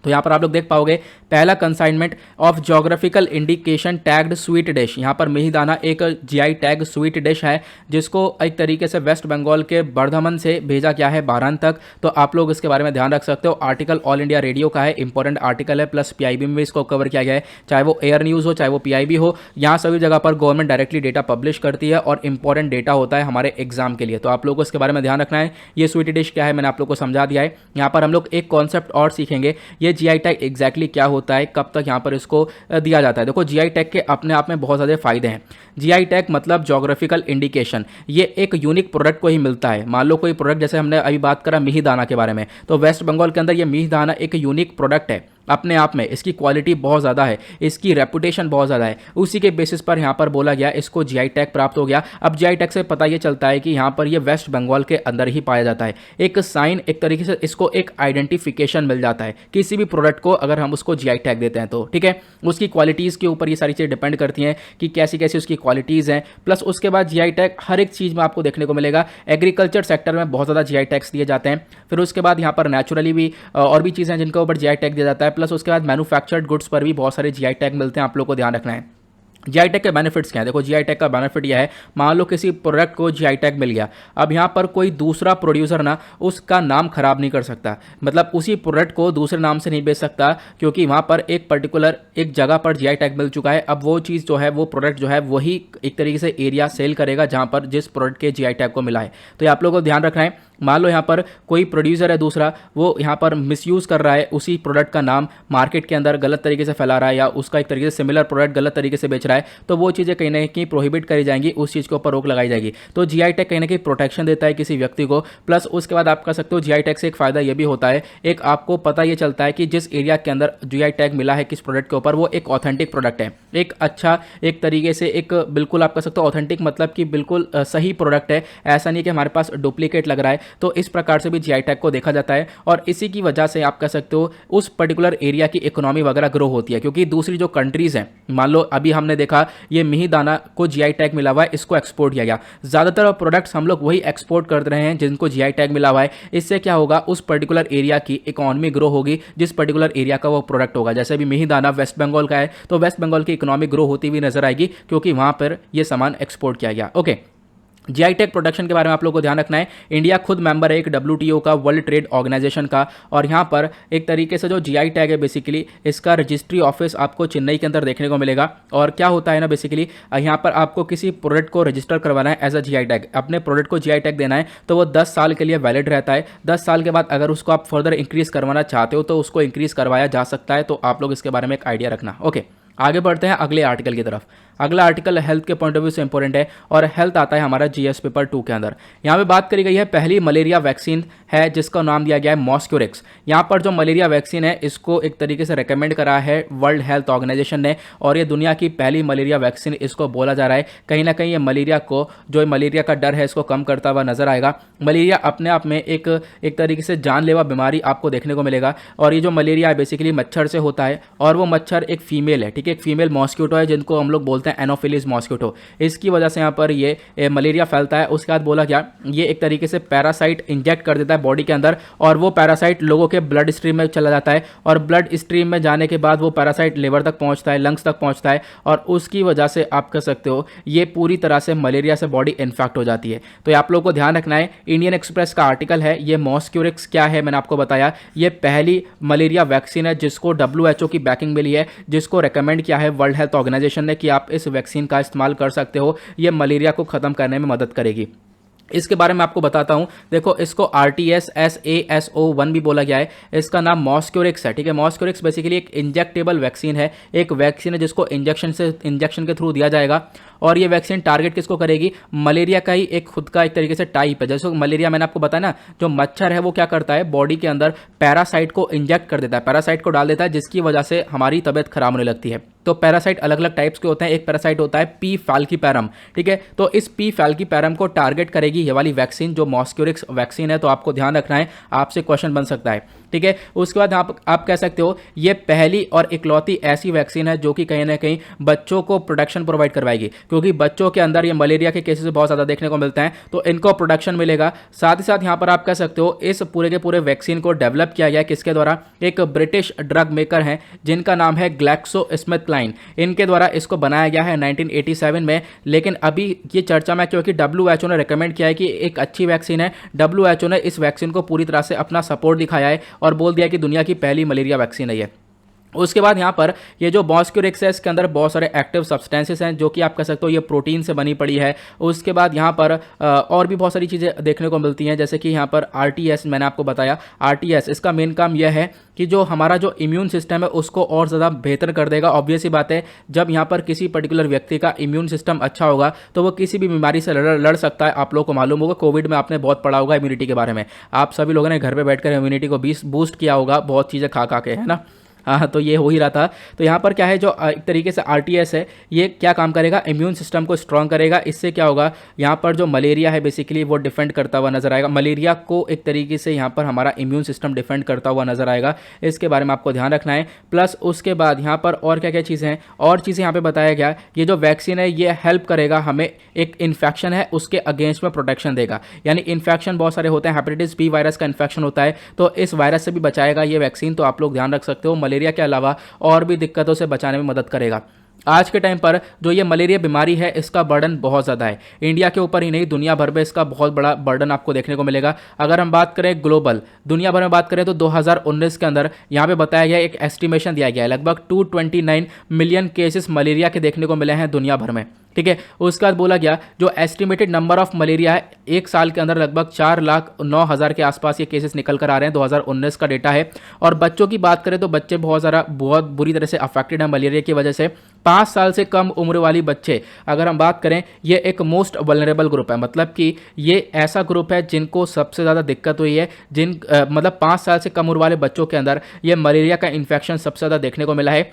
तो यहाँ पर आप लोग देख पाओगे, पहला consignment of geographical indication tagged sweet dish, यहाँ पर मिहिदाना एक जीआई टैग स्वीट डिश है, जिसको एक तरीके से वेस्ट बंगाल के बर्धमान से भेजा गया है बहरान तक। तो आप लोग इसके बारे में ध्यान रख सकते हो। आर्टिकल ऑल इंडिया रेडियो का है, इंपॉर्टेंट आर्टिकल है, प्लस पीआईबी में भी इसको कवर किया गया है, चाहे वो एयर न्यूज़ हो चाहे वो पीआईबी हो, यहाँ सभी जगह पर गवर्नमेंट डायरेक्टली डेटा पब्लिश करती है और इंपॉर्टेंट डेटा होता है हमारे एग्जाम के लिए। तो आप लोग को इसके बारे में ध्यान रखना है। ये स्वीट डिश क्या है मैंने आप लोग को समझा दिया है। यहाँ पर हम लोग एक कॉन्सेप्ट और सीखेंगे, ये जीआई टैग एग्जैक्टली क्या होता है, कब तक यहाँ पर इसको दिया जाता है। देखो, जीआई टैग के अपने आप में बहुत ज़्यादा फायदे हैं। जीआई टैग मतलब ज्योग्राफिकल इंडिकेशन, ये एक यूनिक प्रोडक्ट को ही मिलता है। मान लो कोई प्रोडक्ट, जैसे हमने अभी बात करा मिहिदाना के बारे में, तो वेस्ट बंगाल के अंदर ये मिहिदाना एक यूनिक प्रोडक्ट है अपने आप में, इसकी क्वालिटी बहुत ज़्यादा है, इसकी रेपुटेशन बहुत ज़्यादा है, उसी के बेसिस पर यहाँ पर बोला गया इसको जीआई टैग प्राप्त हो गया। अब जीआई टैग से पता ये चलता है कि यहाँ पर ये वेस्ट बंगाल के अंदर ही पाया जाता है। एक साइन, एक तरीके से इसको एक आइडेंटिफिकेशन मिल जाता है किसी भी प्रोडक्ट को, अगर हम उसको जीआई टैग देते हैं तो, ठीक है। उसकी क्वालिटीज़ के ऊपर ये सारी चीज़ें डिपेंड करती हैं कि कैसी कैसी उसकी क्वालिटीज़ हैं। प्लस उसके बाद जीआई टैग हर एक चीज़ में आपको देखने को मिलेगा। एग्रीकल्चर सेक्टर में बहुत ज़्यादा जीआई टैग्स दिए जाते हैं। फिर उसके बाद यहाँ पर नेचुरली भी और भी चीज़ें हैं जिनके ऊपर जीआई टैग दिया जाता है। प्लस उसके बाद मैन्युफैक्चर्ड गुड्स पर भी बहुत सारे जीआई टैग मिलते हैं, आप लोग को ध्यान रखना है। जीआई टैग के बेनिफिट्स क्या है, देखो जीआई टैग का बेनिफिट यह है, मान लो किसी प्रोडक्ट को जीआई टैग मिल गया, अब यहाँ पर कोई दूसरा प्रोड्यूसर ना उसका नाम खराब नहीं कर सकता, मतलब उसी प्रोडक्ट को दूसरे नाम से नहीं बेच सकता, क्योंकि वहाँ पर एक पर्टिकुलर एक जगह पर जीआई टैग मिल चुका है। अब वो चीज़ जो है, वो प्रोडक्ट जो है, वही एक तरीके से एरिया सेल करेगा जहाँ पर जिस प्रोडक्ट के जीआई टैग को मिला है। तो ये आप लोगों को ध्यान रखना है। मान लो यहाँ पर कोई प्रोड्यूसर है दूसरा, वो यहाँ पर मिसयूज़ कर रहा है उसी प्रोडक्ट का नाम, मार्केट के अंदर गलत तरीके से फैला रहा है, या उसका एक तरीके से सिमिलर प्रोडक्ट गलत तरीके से बेच रहा है, तो वो चीज़ें कहीं ना कहीं प्रोहिबिट करी जाएंगी, उस चीज़ के ऊपर रोक लगाई जाएगी। तो जीआई टैग कहीं ना कहीं प्रोटेक्शन देता है किसी व्यक्ति को। प्लस उसके बाद आप कह सकते हो जीआई टैग से एक फ़ायदा ये भी होता है, एक आपको पता ये चलता है कि जिस एरिया के अंदर जीआई टैग मिला है किस प्रोडक्ट के ऊपर, वो एक ऑथेंटिक प्रोडक्ट है, एक अच्छा एक तरीके से एक बिल्कुल आप कह सकते हो ऑथेंटिक, मतलब कि बिल्कुल सही प्रोडक्ट है, ऐसा नहीं कि हमारे पास डुप्लीकेट लग रहा है। तो इस प्रकार से भी जीआई टैग को देखा जाता है, और इसी की वजह से आप कह सकते हो उस पर्टिकुलर एरिया की इकोनॉमी वगैरह ग्रो होती है। क्योंकि दूसरी जो कंट्रीज हैं, मान लो अभी हमने देखा ये मिहिदाना को जीआई टैग मिला हुआ है, इसको एक्सपोर्ट किया गया, ज़्यादातर प्रोडक्ट्स हम लोग वही एक्सपोर्ट कर रहे हैं जिनको जीआई टैग मिला हुआ है। इससे क्या होगा, उस पर्टिकुलर एरिया की इकोनॉमी ग्रो होगी, जिस पर्टिकुलर एरिया का वो प्रोडक्ट होगा। जैसे अभी मिहिदाना वेस्ट बंगाल का है, तो वेस्ट बंगाल की इकोनॉमी ग्रो होती हुई नजर आएगी, क्योंकि वहां पर यह सामान एक्सपोर्ट किया गया। ओके, जीआई टैग प्रोटेक्शन के बारे में आप लोगों को ध्यान रखना है। इंडिया खुद मेंबर है एक डब्ल्यूटीओ का, वर्ल्ड ट्रेड ऑर्गेनाइजेशन का, और यहाँ पर एक तरीके से जो जीआई टैग है बेसिकली इसका रजिस्ट्री ऑफिस आपको चेन्नई के अंदर देखने को मिलेगा। और क्या होता है ना, बेसिकली यहाँ पर आपको किसी प्रोडक्ट को रजिस्टर करवाना है एज अ जीआई टैग, अपने प्रोडक्ट को जीआई टैग देना है, तो वो 10 साल के लिए वैलिड रहता है। 10 साल के बाद अगर उसको आप फर्दर इंक्रीज करवाना चाहते हो तो उसको इंक्रीज करवाया जा सकता है। तो आप लोग इसके बारे में एक आइडिया रखना। ओके, आगे बढ़ते हैं अगले आर्टिकल की तरफ। अगला आर्टिकल हेल्थ के पॉइंट ऑफ व्यू से इंपॉर्टेंट है और हेल्थ आता है हमारा जीएस पेपर 2 के अंदर। यहाँ पे बात करी गई है पहली मलेरिया वैक्सीन है जिसका नाम दिया गया है मॉस्क्यूरिक्स। यहाँ पर जो मलेरिया वैक्सीन है इसको एक तरीके से रेकमेंड करा है वर्ल्ड हेल्थ ऑर्गेनाइजेशन ने, और ये दुनिया की पहली मलेरिया वैक्सीन इसको बोला जा रहा है। कहीं ना कहीं ये मलेरिया को, जो मलेरिया का डर है इसको कम करता हुआ नजर आएगा। मलेरिया अपने आप में एक तरीके से जानलेवा बीमारी आपको देखने को मिलेगा, और ये जो मलेरिया है बेसिकली मच्छर से होता है, और वो मच्छर एक फीमेल है, ठीक है, एक फीमेल मॉस्क्यूटो है जिनको हम लोग बोलते हैं एनोफिलिस मॉस्क्यूटो। इसकी वजह से यहाँ पर ये मलेरिया फैलता है। उसके बाद बोला गया ये एक तरीके से पैरासाइट इंजेक्ट कर देता है बॉडी के अंदर, और वो पैरासाइट लोगों के ब्लड स्ट्रीम में चला जाता है, और ब्लड स्ट्रीम में जाने के बाद वो पैरासाइट लिवर तक पहुंचता है, लंग्स तक पहुंचता है, और उसकी वजह से आप कह सकते हो ये पूरी तरह से मलेरिया से बॉडी इन्फेक्ट हो जाती है। तो आप लोगों को ध्यान रखना है। इंडियन एक्सप्रेस का आर्टिकल है, ये मॉस्क्यूरिक्स क्या है मैंने आपको बताया। ये पहली मलेरिया वैक्सीन है जिसको WHO की बैकिंग मिली है, जिसको रेकमेंड किया है वर्ल्ड हेल्थ ऑर्गेनाइजेशन ने कि आप इस वैक्सीन का इस्तेमाल कर सकते हो, ये मलेरिया को खत्म करने में मदद करेगी। इसके बारे में आपको बताता हूं। देखो, इसको RTS-SASO1 भी बोला गया है। इसका नाम मॉस्क्यूरिक्स है, ठीक है। मॉस्क्यूरिक्स बेसिकली एक इंजेक्टेबल वैक्सीन है, एक वैक्सीन है जिसको इंजेक्शन के थ्रू दिया जाएगा, और ये वैक्सीन टारगेट किसको करेगी, मलेरिया का ही एक खुद का एक तरीके से टाइप है। जैसे मलेरिया मैंने आपको बताया ना, जो मच्छर है वो क्या करता है बॉडी के अंदर पैरासाइट को इंजेक्ट कर देता है, पैरासाइट को डाल देता है, जिसकी वजह से हमारी तबियत खराब होने लगती है। तो पैरासाइट अलग अलग टाइप्स के होते हैं। एक पैरासाइट होता है पी फैल्कीपैरम, ठीक है। तो इस पी फैल्कीपैरम को टारगेट करेगी ये वाली वैक्सीन जो मॉस्क्यूरिक्स वैक्सीन है। तो आपको ध्यान रखना है, आपसे क्वेश्चन बन सकता है, ठीक है। उसके बाद आप कह सकते हो ये पहली और इकलौती ऐसी वैक्सीन है जो कि कहीं ना कहीं बच्चों को प्रोटेक्शन प्रोवाइड करवाएगी, क्योंकि बच्चों के अंदर ये मलेरिया के केसेस बहुत ज़्यादा देखने को मिलते हैं, तो इनको प्रोटेक्शन मिलेगा। साथ ही साथ यहाँ पर आप कह सकते हो इस पूरे के पूरे वैक्सीन को डेवलप किया गया किसके द्वारा, एक ब्रिटिश ड्रग मेकर हैं जिनका नाम है ग्लैक्सोस्मिथक्लाइन। इनके द्वारा इसको बनाया गया है 1987 में। लेकिन अभी ये चर्चा में क्योंकि WHO ने रिकमेंड किया है कि एक अच्छी वैक्सीन है, WHO ने इस वैक्सीन को पूरी तरह से अपना सपोर्ट दिखाया है और बोल दिया कि दुनिया की पहली मलेरिया वैक्सीन है ये। उसके बाद यहाँ पर ये जो मॉस्क्यूरिक्स है इसके अंदर बहुत सारे एक्टिव सब्सटेंसेस हैं जो कि आप कह सकते हो ये प्रोटीन से बनी पड़ी है। उसके बाद यहाँ पर और भी बहुत सारी चीज़ें देखने को मिलती हैं, जैसे कि यहाँ पर RTS मैंने आपको बताया। RTS इसका मेन काम यह है कि जो हमारा जो इम्यून सिस्टम है उसको और ज़्यादा बेहतर कर देगा। ऑब्वियस ही बात है, जब यहाँ पर किसी पर्टिकुलर व्यक्ति का इम्यून सिस्टम अच्छा होगा तो वो किसी भी बीमारी से लड़ सकता है। आप लोगों को मालूम होगा, कोविड में आपने बहुत पढ़ा होगा इम्यूनिटी के बारे में। आप सभी लोगों ने घर पर बैठकर इम्यूनिटी को बूस्ट किया होगा बहुत चीज़ें खा के, है ना। हाँ, तो ये हो ही रहा था। तो यहाँ पर क्या है, जो एक तरीके से RTS है ये क्या काम करेगा, इम्यून सिस्टम को स्ट्रॉन्ग करेगा। इससे क्या होगा, यहाँ पर जो मलेरिया है बेसिकली वो डिफेंड करता हुआ नजर आएगा। मलेरिया को एक तरीके से यहाँ पर हमारा इम्यून सिस्टम डिफेंड करता हुआ नजर आएगा। इसके बारे में आपको ध्यान रखना है। प्लस उसके बाद यहाँ पर और क्या क्या चीज़ें हैं, और चीज़ें यहाँ पर बताया गया, ये जो वैक्सीन है ये हेल्प करेगा हमें, एक इन्फेक्शन है उसके अगेंस्ट में प्रोटेक्शन देगा। यानी इन्फेक्शन बहुत सारे होते हैं, हेपेटाइटिस B वायरस का इन्फेक्शन होता है, तो इस वायरस से भी बचाएगा ये वैक्सीन। तो आप लोग ध्यान रख सकते हो, मलेरिया के अलावा और भी दिक्कतों से बचाने में मदद करेगा। आज के टाइम पर जो ये मलेरिया बीमारी है इसका बर्डन बहुत ज़्यादा है। इंडिया के ऊपर ही नहीं, दुनिया भर में इसका बहुत बड़ा बर्डन आपको देखने को मिलेगा। अगर हम बात करें ग्लोबल दुनिया भर में बात करें तो 2019 के अंदर यहाँ पे बताया गया, एक एस्टिमेशन दिया गया है, लगभग 229 मिलियन केसेस मलेरिया के देखने को मिले हैं दुनिया भर में, ठीक है। उसके बाद बोला गया जो एस्टिमेटेड नंबर ऑफ मलेरिया है एक साल के अंदर लगभग 4,09,000 के आसपास ये केसेस निकल कर आ रहे हैं। 2019 का डेटा है। और बच्चों की बात करें तो बच्चे बहुत बुरी तरह से अफेक्टेड हैं मलेरिया की वजह से। 5 साल से कम उम्र वाली बच्चे अगर हम बात करें, ये एक मोस्ट वल्नरेबल ग्रुप है, मतलब कि ये ऐसा ग्रुप है जिनको सबसे ज़्यादा दिक्कत हुई है। मतलब 5 साल से कम उम्र वाले बच्चों के अंदर ये मलेरिया का इन्फेक्शन सबसे ज़्यादा देखने को मिला है।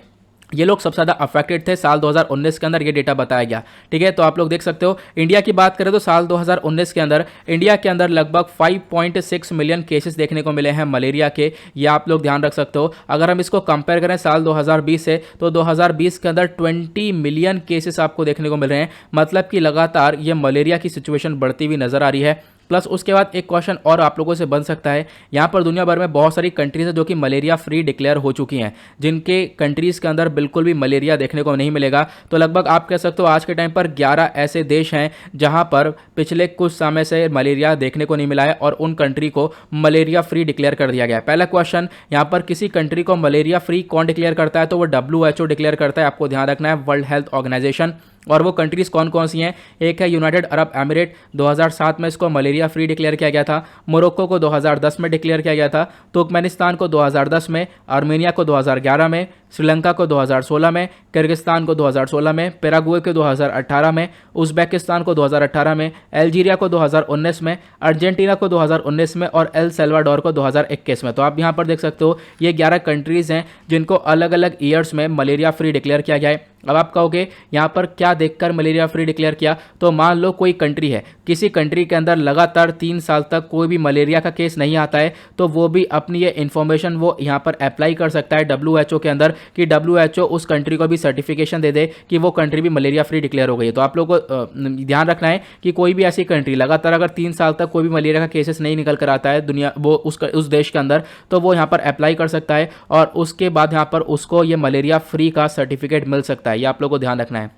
ये लोग सबसे ज़्यादा अफेक्टेड थे साल 2019 के अंदर, ये डेटा बताया गया, ठीक है। तो आप लोग देख सकते हो, इंडिया की बात करें तो साल 2019 के अंदर इंडिया के अंदर लगभग 5.6 मिलियन केसेस देखने को मिले हैं मलेरिया के। ये आप लोग ध्यान रख सकते हो। अगर हम इसको कंपेयर करें साल 2020 से, तो 2020 के अंदर 20 मिलियन केसेस आपको देखने को मिल रहे हैं। मतलब कि लगातार ये मलेरिया की सिचुएशन बढ़ती हुई नजर आ रही है। प्लस उसके बाद एक क्वेश्चन और आप लोगों से बन सकता है, यहाँ पर दुनिया भर में बहुत सारी कंट्रीज है जो कि मलेरिया फ्री डिक्लेयर हो चुकी हैं, जिनके कंट्रीज़ के अंदर बिल्कुल भी मलेरिया देखने को नहीं मिलेगा। तो लगभग आप कह सकते हो आज के टाइम पर 11 ऐसे देश हैं जहां पर पिछले कुछ समय से मलेरिया देखने को नहीं मिला है और उन कंट्री को मलेरिया फ्री डिक्लेयर कर दिया गया है। पहला क्वेश्चन, यहाँ पर किसी कंट्री को मलेरिया फ्री कौन डिक्लेयर करता है? तो वो WHO डिक्लेयर करता है। आपको ध्यान रखना है, वर्ल्ड हेल्थ ऑर्गेनाइजेशन। और वो कंट्रीज़ कौन कौन सी हैं? एक है यूनाइटेड अरब एमिरेट, 2007 में इसको मलेरिया फ्री डिक्लेयर किया गया था। मोरक्को को 2010 में डिक्लेयर किया गया था। तुर्कमेनिस्तान को 2010 में, आर्मेनिया को 2011 में, श्रीलंका को 2016 में, किर्गिस्तान को 2016 में, पैराग्वे को 2018 में, उज़्बेकिस्तान को 2018 में, अल्जीरिया को 2019 में, अर्जेंटीना को 2019 में और एल सल्वाडोर को 2021 में। तो आप यहाँ पर देख सकते हो ये 11 कंट्रीज़ हैं जिनको अलग अलग ईयर्स में मलेरिया फ्री डिक्लेयर किया गया है। अब आप कहोगे यहाँ पर क्या देखकर मलेरिया फ्री डिक्लेयर किया? तो मान लो कोई कंट्री है, किसी कंट्री के अंदर लगातार 3 साल तक कोई भी मलेरिया का केस नहीं आता है, तो वो भी अपनी ये इन्फॉर्मेशन वो यहाँ पर अप्लाई कर सकता है WHO के अंदर कि WHO उस कंट्री को भी सर्टिफिकेशन दे दे कि वो कंट्री भी मलेरिया फ्री डिक्लेयर हो गई है। तो आप लोगों को ध्यान रखना है कि कोई भी ऐसी कंट्री लगातार अगर 3 साल तक कोई भी मलेरिया का केसेस नहीं निकल कर आता है दुनिया वो उस देश के अंदर, तो वो यहाँ पर अप्लाई कर सकता है और उसके बाद यहाँ पर उसको ये मलेरिया फ्री का सर्टिफिकेट मिल सकता है। ये आप लोगों को ध्यान रखना है।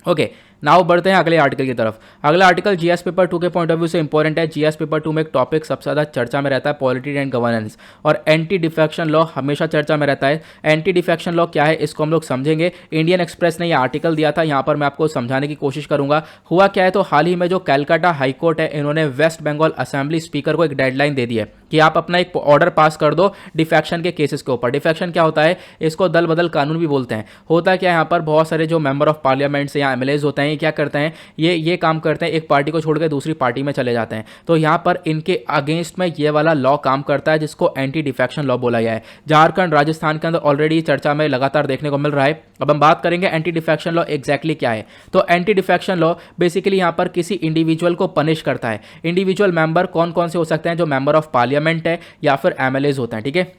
ओके, नाउ बढ़ते हैं अगले आर्टिकल की तरफ। अगला आर्टिकल जीएस पेपर 2 के पॉइंट ऑफ व्यू से इंपॉर्टेंट है। जीएस पेपर 2 में एक टॉपिक सबसे ज़्यादा चर्चा में रहता है, पॉलिटी एंड गवर्नेंस, और एंटी डिफेक्शन लॉ हमेशा चर्चा में रहता है। एंटी डिफेक्शन लॉ क्या है इसको हम लोग समझेंगे। इंडियन एक्सप्रेस ने यह आर्टिकल दिया था, यहाँ पर मैं आपको समझाने की कोशिश करूंगा। हुआ क्या है, तो हाल ही में जो कैलकाटा हाईकोर्ट है, इन्होंने वेस्ट बंगाल असेंबली स्पीकर को एक डेडलाइन दे दी है कि आप अपना एक ऑर्डर पास कर दो डिफेक्शन के केसेस के ऊपर। डिफेक्शन क्या होता है, इसको दल बदल कानून भी बोलते हैं। होता क्या है, यहाँ पर बहुत सारे जो मेंबर ऑफ पार्लियामेंट से या MLAs होते हैं, ये क्या करते हैं, ये काम करते हैं, एक पार्टी को छोड़कर दूसरी पार्टी में चले जाते हैं। तो यहाँ पर इनके अगेंस्ट में ये वाला लॉ काम करता है जिसको एंटी डिफेक्शन लॉ बोला गया है। झारखंड, राजस्थान के अंदर ऑलरेडी चर्चा में लगातार देखने को मिल रहा है। अब हम बात करेंगे एंटी डिफेक्शन लॉ एग्जैक्टली क्या है। तो एंटी डिफेक्शन लॉ बेसिकली यहाँ पर किसी इंडिविजुअल को पनिश करता है। इंडिविजुअल मेंबर कौन कौन से हो सकते हैं? जो मेंबर ऑफ पार्लियामेंट है या फिर MLAs होते हैं, ठीक है।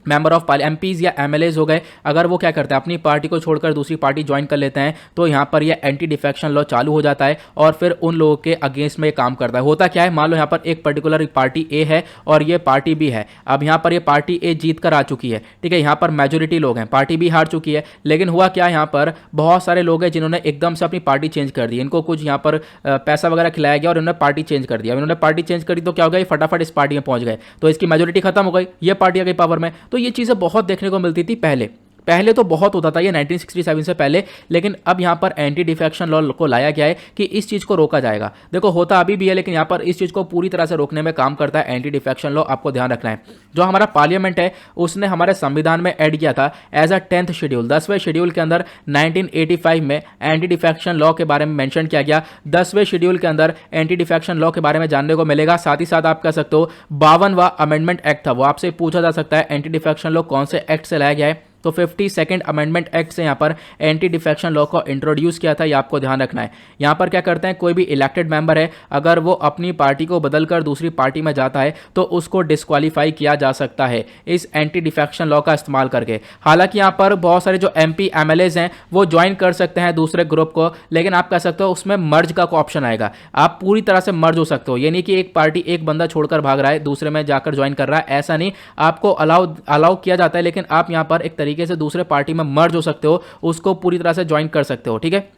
मेंबर ऑफ MPs या MLAs हो गए, अगर वो क्या करते हैं, अपनी पार्टी को छोड़कर दूसरी पार्टी ज्वाइन कर लेते हैं, तो यहाँ पर ये एंटी डिफेक्शन लॉ चालू हो जाता है और फिर उन लोगों के अगेंस्ट में काम करता है। होता क्या है, मान लो यहाँ पर एक पर्टिकुलर पार्टी A है और ये पार्टी B है। अब यहाँ पर ये पार्टी A जीत कर आ चुकी है, ठीक है, यहाँ पर मेजोरिटी लोग हैं, पार्टी B हार चुकी है। लेकिन हुआ क्या, यहाँ पर बहुत सारे लोग हैं जिन्होंने एकदम से अपनी पार्टी चेंज कर दी। इनको कुछ यहाँ पर पैसा वगैरह खिलाया गया और इन्होंने पार्टी चेंज कर दिया। इन्होंने पार्टी चेंज करी तो क्या हो गया, फटाफट इस पार्टी में पहुंच गए, तो इसकी मेजोरिटी खत्म हो गई, ये पार्टी आ गई पावर में। तो ये चीज़ें बहुत देखने को मिलती थी पहले तो बहुत होता था ये 1967 से पहले। लेकिन अब यहाँ पर एंटी डिफेक्शन लॉ को लाया गया है कि इस चीज़ को रोका जाएगा। देखो होता अभी भी है, लेकिन यहाँ पर इस चीज़ को पूरी तरह से रोकने में काम करता है एंटी डिफेक्शन लॉ। आपको ध्यान रखना है, जो हमारा पार्लियामेंट है उसने हमारे संविधान में ऐड किया था एज अ 10th शेड्यूल, 10वें शेड्यूल के अंदर 1985 में एंटी डिफेक्शन लॉ के बारे में मेंशन किया गया। 10वें शेड्यूल के अंदर एंटी डिफेक्शन लॉ के बारे में जानने को मिलेगा। साथ ही साथ आप कह सकते हो 52वां अमेंडमेंट एक्ट था, वो आपसे पूछा जा सकता है एंटी डिफेक्शन लॉ कौन से एक्ट से लाया गया है। तो 52nd अमेंडमेंट एक्ट से यहाँ पर एंटी डिफेक्शन लॉ को इंट्रोड्यूस किया था, ये आपको ध्यान रखना है। यहाँ पर क्या करते हैं, कोई भी इलेक्टेड मेंबर है, अगर वो अपनी पार्टी को बदलकर दूसरी पार्टी में जाता है तो उसको डिस्क्वालीफाई किया जा सकता है इस एंटी डिफेक्शन लॉ का इस्तेमाल करके। हालांकि यहाँ पर बहुत सारे जो MP MLAs हैं वो ज्वाइन कर सकते हैं दूसरे ग्रुप को, लेकिन आप कह सकते हो उसमें मर्ज का ऑप्शन आएगा, आप पूरी तरह से मर्ज हो सकते हो। ये नहीं कि एक पार्टी एक बंदा छोड़कर भाग रहा है दूसरे में जाकर ज्वाइन कर रहा है, ऐसा नहीं, आपको अलाउ किया जाता है, लेकिन आप यहाँ पर एक तरीके से दूसरे पार्टी में मर्ज हो सकते हो, उसको पूरी तरह से ज्वाइन कर सकते हो, ठीक है।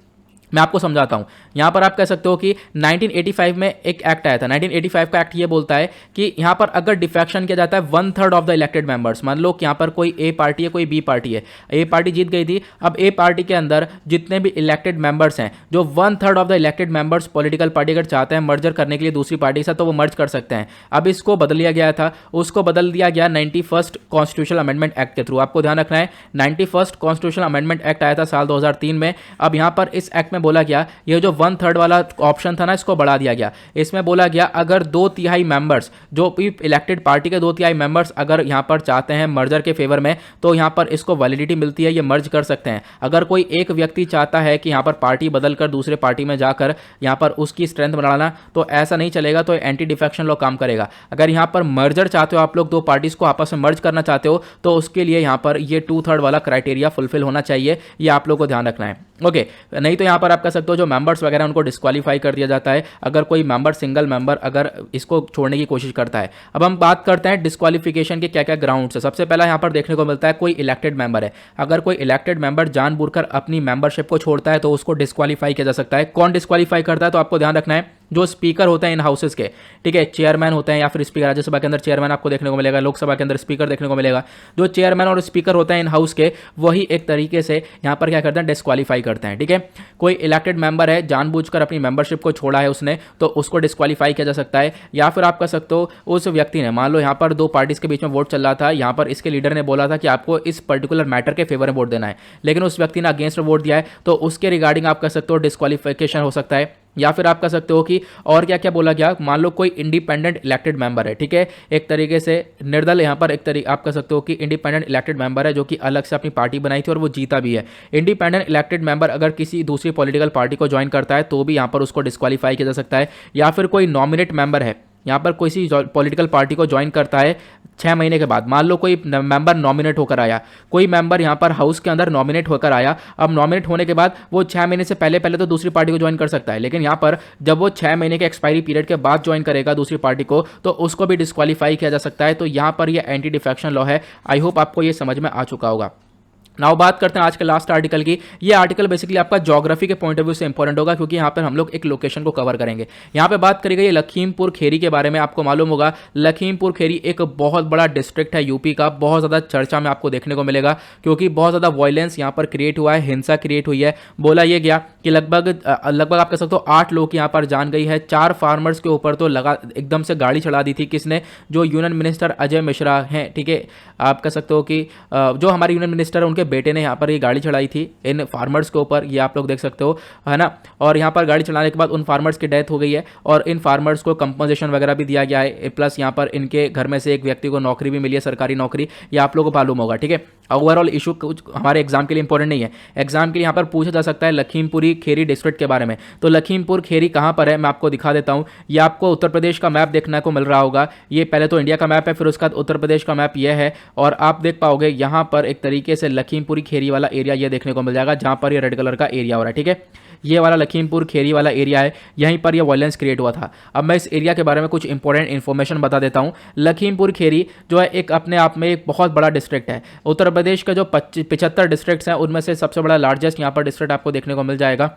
मैं आपको समझाता हूं। यहां पर आप कह सकते हो कि 1985 में एक एक्ट आया था। 1985 का एक्ट ये बोलता है कि यहां पर अगर डिफेक्शन किया जाता है 1/3 ऑफ द इलेक्टेड मेंबर्स, मान लो कि यहां पर कोई A पार्टी है, कोई B पार्टी है, A पार्टी जीत गई थी। अब A पार्टी के अंदर जितने भी इलेक्टेड मेंबर्स हैं, जो 1/3 of the elected members political party अगर चाहते हैं मर्जर करने के लिए दूसरी पार्टी के साथ, तो वो मर्ज कर सकते हैं। अब इसको बदल लिया गया था, उसको बदल दिया गया 91st कॉन्स्टिट्यूशनल अमेंडमेंट एक्ट के थ्रू। आपको ध्यान रखना है 91st कॉन्स्टिट्यूशनल अमेंडमेंट एक्ट आया था साल 2003 में। अब यहां पर इस एक्ट में बोला गया, ये जो 1/3 वाला ऑप्शन था ना, इसको बढ़ा दिया गया। इसमें बोला गया अगर 2/3 मेंबर्स, जो भी इलेक्टेड पार्टी के 2/3 मेंबर्स अगर यहां पर चाहते हैं मर्जर के फेवर में, तो यहां पर इसको वैलिडिटी मिलती है, ये मर्ज कर सकते हैं। अगर कोई एक व्यक्ति चाहता है कि यहां पर पार्टी बदलकर दूसरे पार्टी में जाकर यहां पर उसकी स्ट्रेंथ बढ़ाना, तो ऐसा नहीं चलेगा, तो एंटी डिफेक्शन लॉ काम करेगा। अगर यहां पर मर्जर चाहते हो, आप लोग दो पार्टीज को आपस में मर्ज करना चाहते हो, तो उसके लिए यहां पर ये 2/3 वाला क्राइटेरिया फुलफिल होना चाहिए, ये आप लोग को ध्यान रखना है। ओके नहीं तो यहाँ पर आप कह सकते हो जो मेंबर्स वगैरह उनको डिस्क्वालीफाई कर दिया जाता है अगर कोई मेंबर सिंगल मेंबर अगर इसको छोड़ने की कोशिश करता है। अब हम बात करते हैं डिस्क्वालिफिकेशन के क्या क्या ग्राउंड्स है। सबसे पहला यहाँ पर देखने को मिलता है कोई इलेक्टेड मेंबर है, अगर कोई इलेक्टेड मेंबर जानबूझकर अपनी मेंबरशिप को छोड़ता है तो उसको डिस्क्वालीफाई किया जा सकता है। कौन डिस्क्वालीफाई करता है तो आपको ध्यान रखना है जो स्पीकर होते हैं इन हाउसेस के, ठीक है, चेयरमैन होते हैं या फिर स्पीकर, राज्यसभा के अंदर चेयरमैन आपको देखने को मिलेगा, लोकसभा के अंदर स्पीकर देखने को मिलेगा। जो चेयरमैन और स्पीकर होते हैं इन हाउस के वही एक तरीके से यहाँ पर क्या करते हैं डिस्क्वालीफाई करते हैं, ठीक है। कोई इलेक्टेड मेंबर है जानबूझकर अपनी मेंबरशिप को छोड़ा है उसने तो उसको डिस्क्वालीफाई किया जा सकता है। या फिर आप कह सकते हो उस व्यक्ति ने, मान लो यहाँ पर दो पार्टीज के बीच में वोट चल रहा था, यहाँ पर इसके लीडर ने बोला था कि आपको इस पर्टिकुलर मैटर के फेवर में वोट देना है, लेकिन उस व्यक्ति ने अगेंस्ट वोट दिया है तो उसके रिगार्डिंग आप कह सकते हो डिस्क्वालिफिकेशन हो सकता है। या फिर आप कह सकते हो कि और क्या क्या बोला गया, मान लो कोई इंडिपेंडेंट इलेक्टेड मेंबर है, ठीक है, एक तरीके से निर्दल यहाँ पर एक तरीके आप कह सकते हो कि इंडिपेंडेंट इलेक्टेड मेंबर है जो कि अलग से अपनी पार्टी बनाई थी और वो जीता भी है। इंडिपेंडेंट इलेक्टेड मेंबर अगर किसी दूसरी पॉलिटिकल पार्टी को ज्वाइन करता है तो भी यहाँ पर उसको डिस्क्वालीफाई किया जा सकता है। या फिर कोई नॉमिनेट मेंबर है, यहाँ पर किसी पॉलिटिकल पार्टी को ज्वाइन करता है 6 महीने के बाद, मान लो कोई मेंबर नॉमिनेट होकर आया, कोई मेंबर यहाँ पर हाउस के अंदर नॉमिनेट होकर आया, अब नॉमिनेट होने के बाद वो 6 महीने से पहले पहले तो दूसरी पार्टी को ज्वाइन कर सकता है, लेकिन यहाँ पर जब वो 6 महीने के एक्सपायरी पीरियड के बाद ज्वाइन करेगा दूसरी पार्टी को तो उसको भी डिस्क्वालीफाई किया जा सकता है। तो यहाँ पर ये एंटी डिफेक्शन लॉ है। आई होप आपको ये समझ में आ चुका होगा। नाउ बात करते हैं आज के लास्ट आर्टिकल की। ये आर्टिकल बेसिकली आपका ज्योग्राफी के पॉइंट ऑफ व्यू से इंपॉर्टेंट होगा क्योंकि यहाँ पर हम लोग एक लोकेशन को कवर करेंगे। यहाँ पे बात करी गई लखीमपुर खेरी के बारे में। आपको मालूम होगा लखीमपुर खेरी एक बहुत बड़ा डिस्ट्रिक्ट है यूपी का, बहुत ज़्यादा चर्चा में आपको देखने को मिलेगा क्योंकि बहुत ज़्यादा वायलेंस यहाँ पर क्रिएट हुआ है, हिंसा क्रिएट हुई है। बोला यह गया कि लगभग आप कह सकते हो 8 लोग यहाँ पर जान गई है। 4 फार्मर्स के ऊपर तो लगा एकदम से गाड़ी चढ़ा दी थी, किसने, जो यूनियन मिनिस्टर अजय मिश्रा हैं, ठीक है, आप कह सकते हो कि जो हमारे यूनियन मिनिस्टर है उनके बेटे ने यहाँ पर ये गाड़ी चढ़ाई थी इन फार्मर्स के ऊपर, ये आप लोग देख सकते हो, है ना। और यहाँ पर गाड़ी चलाने के बाद उन फार्मर्स की डेथ हो गई है और इन फार्मर्स को कंपनसेशन वगैरह भी दिया गया है, प्लस यहाँ पर इनके घर में से एक व्यक्ति को नौकरी भी मिली है, सरकारी नौकरी, ये आप लोगों को मालूम होगा, ठीक है। ओवरऑल इशू कुछ हमारे एग्जाम के लिए इंपॉर्टेंट नहीं है, एग्जाम के लिए यहाँ पर पूछा जा सकता है लखीमपुरी खेरी डिस्ट्रिक्ट के बारे में। तो लखीमपुर खेरी कहाँ पर है मैं आपको दिखा देता हूँ। ये आपको उत्तर प्रदेश का मैप देखने को मिल रहा होगा। ये पहले तो इंडिया का मैप है, फिर उसके बाद उत्तर प्रदेश का मैप ये है और आप देख पाओगे यहाँ पर एक तरीके से लखीमपुरी खेरी वाला एरिया ये देखने को मिल जाएगा जहाँ पर ये रेड कलर का एरिया हो रहा है, ठीक है। ये वाला लखीमपुर खेरी वाला एरिया है, यहीं पर ये वायलेंस क्रिएट हुआ था। अब मैं इस एरिया के बारे में कुछ इंपॉर्टेंट इन्फॉर्मेशन बता देता हूँ। लखीमपुर खेरी जो है एक अपने आप में एक बहुत बड़ा डिस्ट्रिक्ट है। उत्तर प्रदेश के जो 75 डिस्ट्रिक्ट्स हैं उनमें से सबसे बड़ा लार्जेस्ट यहाँ पर डिस्ट्रिक्ट आपको देखने को मिल जाएगा।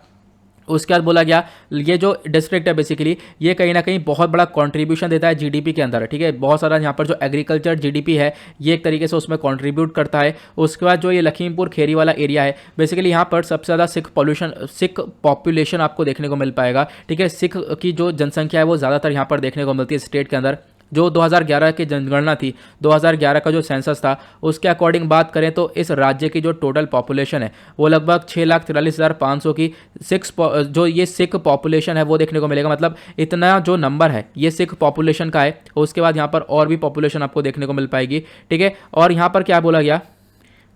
उसके बाद बोला गया ये जो डिस्ट्रिक्ट है बेसिकली ये कहीं ना कहीं बहुत बड़ा कंट्रीब्यूशन देता है जीडीपी के अंदर, ठीक है। बहुत सारा यहाँ पर जो एग्रीकल्चर जीडीपी है ये एक तरीके से उसमें कंट्रीब्यूट करता है। उसके बाद जो ये लखीमपुर खेरी वाला एरिया है बेसिकली यहाँ पर सबसे ज़्यादा सिख पॉपुलेशन आपको देखने को मिल पाएगा, ठीक है। सिख की जो जनसंख्या है वो ज़्यादातर यहाँ पर देखने को मिलती है स्टेट के अंदर। जो 2011 की जनगणना थी, 2011 का जो सेंसस था उसके अकॉर्डिंग बात करें तो इस राज्य की जो टोटल पॉपुलेशन है वो लगभग 6,43,500 की जो ये सिख पॉपुलेशन है वो देखने को मिलेगा। मतलब इतना जो नंबर है ये सिख पॉपुलेशन का है। उसके बाद यहाँ पर और भी पॉपुलेशन आपको देखने को मिल पाएगी, ठीक है। और यहाँ पर क्या बोला गया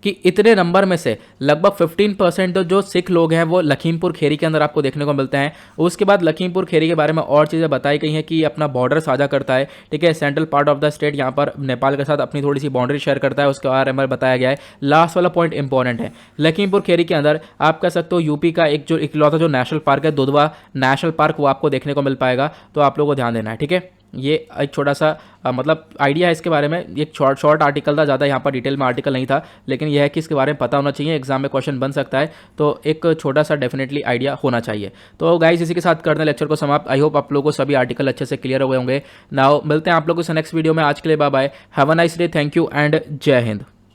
कि इतने नंबर में से लगभग 15% जो सिख लोग हैं वो लखीमपुर खेरी के अंदर आपको देखने को मिलते हैं। उसके बाद लखीमपुर खेरी के बारे में और चीज़ें बताई गई हैं कि ये अपना बॉर्डर साझा करता है, ठीक है। Central part of the state यहाँ पर नेपाल के साथ अपनी थोड़ी सी बाउंड्री शेयर करता है, उसके बारे में बताया गया है। लास्ट वाला पॉइंट इंपॉर्टेंट है, लखीमपुर खेरी के अंदर आप कह सकते हो यूपी का एक जो इकलौता जो नेशनल पार्क है दुधवा नेशनल पार्क वो आपको देखने को मिल पाएगा। तो आप लोगों को ध्यान देना है, ठीक है। ये एक छोटा सा मतलब आइडिया है इसके बारे में, एक शॉर्ट आर्टिकल था, ज़्यादा यहाँ पर डिटेल में आर्टिकल नहीं था, लेकिन यह है कि इसके बारे में पता होना चाहिए, एग्जाम में क्वेश्चन बन सकता है, तो एक छोटा सा डेफिनेटली आइडिया होना चाहिए। तो गाइस इसी के साथ करते हैं लेक्चर को समाप्त। आई होप आप लोगों को सभी आर्टिकल अच्छे से क्लियर हो गए होंगे। नाउ मिलते हैं आप लोगों से नेक्स्ट वीडियो में। आज के लिए bye bye, have a nice day, thank you and जय हिंद।